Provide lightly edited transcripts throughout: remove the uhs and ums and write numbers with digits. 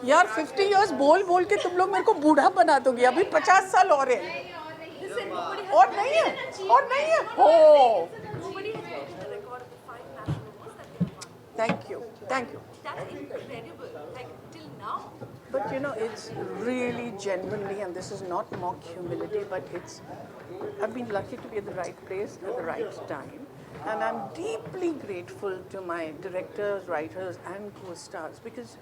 यार 50 years बोल बोल के तुम लोग मेरे को बूढ़ा बना दोगे, अभी 50 साल और है। और नहीं है, और नहीं है। हो, thank you, thank you. That's incredible. Like till now. But you know, it's really genuinely, and this is not mock humility, but I've been lucky to be at the right place at the right time. And I'm deeply grateful to my directors, writers, and co-stars, because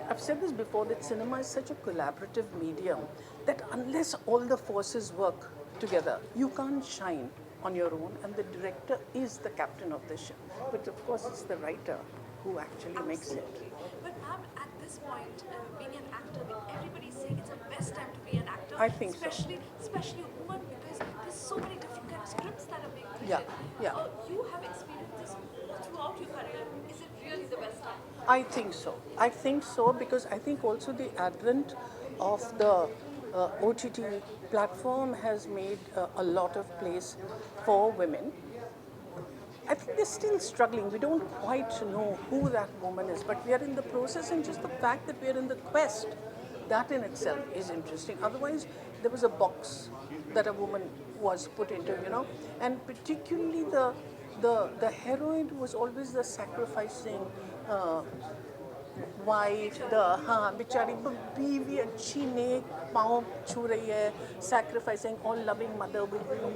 I've said this before, that cinema is such a collaborative medium that unless all the forces work together, you can't shine on your own, and the director is the captain of the ship. But of course, it's the writer who actually makes it. Absolutely. But ma'am, at this point, being an actor, everybody's saying it's the best time to be an actor. I think so. Especially a woman, because there's so many different kind of scripts that are being created. Yeah, yeah. You have experienced this throughout your career. Is it really the best time? I think so. I think so, because I think also the advent of the OTT platform has made a lot of place for women. I think they're still struggling. We don't quite know who that woman is, but we are in the process, and just the fact that we are in the quest, that in itself is interesting. Otherwise, there was a box that a woman was put into, you know, and particularly the heroine was always the sacrificing wife the हाँ बेचारी बीवी अच्छी नेक पाँव छू रही है, sacrificing all loving mother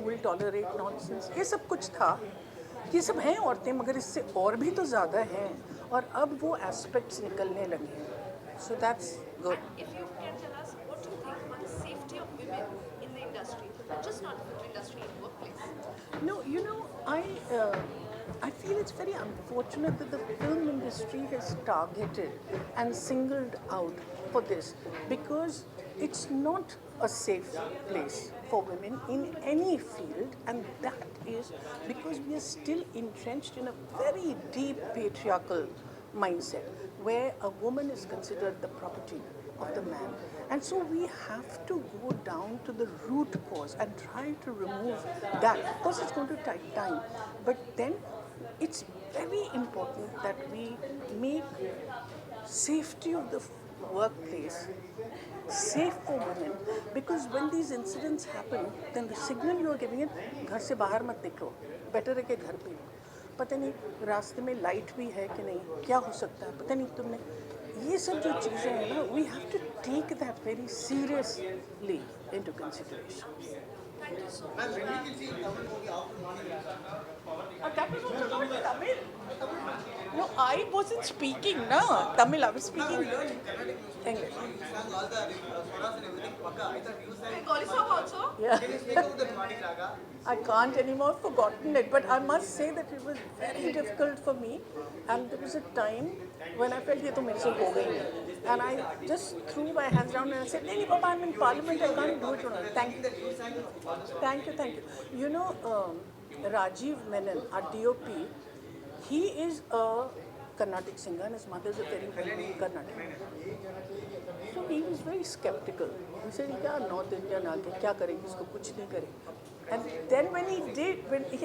will tolerate nonsense, ये सब कुछ था। ये सब हैं औरतें, मगर इससे और भी तो ज़्यादा हैं, और अब वो एस्पेक्ट्स निकलने लगे हैं। So that's good. If you can tell us, what do you think about the safety of women in the industry, just not the film industry, in workplace? No, you know, I feel it's very unfortunate that the film industry has targeted and singled out for this, because it's not a safe place for women in any field, and that is because we are still entrenched in a very deep patriarchal mindset where a woman is considered the property of the man. And so we have to go down to the root cause and try to remove that. Of course, it's going to take time, but then it's very important that we make safety of the workplace safe for women, because when these incidents happen, then the signal you are giving it, घर से बाहर मत निकलो, better है कि घर पे, पता नहीं रास्ते में लाइट भी है कि नहीं, क्या हो सकता है, पता नहीं तुमने, ये सब जो चीज़ें हैं ना, we have to take that very seriously into consideration. Thank you so much. Ma'am, when we can see Tamil movie after morning? That was also not Tamil. No, I wasn't speaking, na Tamil. I was speaking English. Sang all the swaras and everything. Pakka. I thought you sang. Goli song also? Yeah. Can you speak of the morning raga? I can't anymore, forgotten it. But I must say that it was very difficult for me. And there was a time when I felt, ये तो मेरे से हो गई है. And I just threw my hands down and I said, नहीं Papa, I'm in Parliament, I can't do it. Thank you. Thank you, thank you. You know, Rajiv Menon, our DOP, he is a Carnatic singer and his mother is a very well-known Carnatic. So he was very skeptical. He said, क्या North Indian आके क्या करेंगे, इसको कुछ नहीं करेंगे. And then when he did,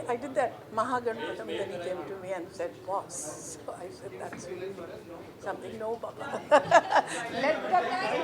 I did that Mahaganpatam, then he came to me and said, boss. So I said, that's really something. No, Papa. Let that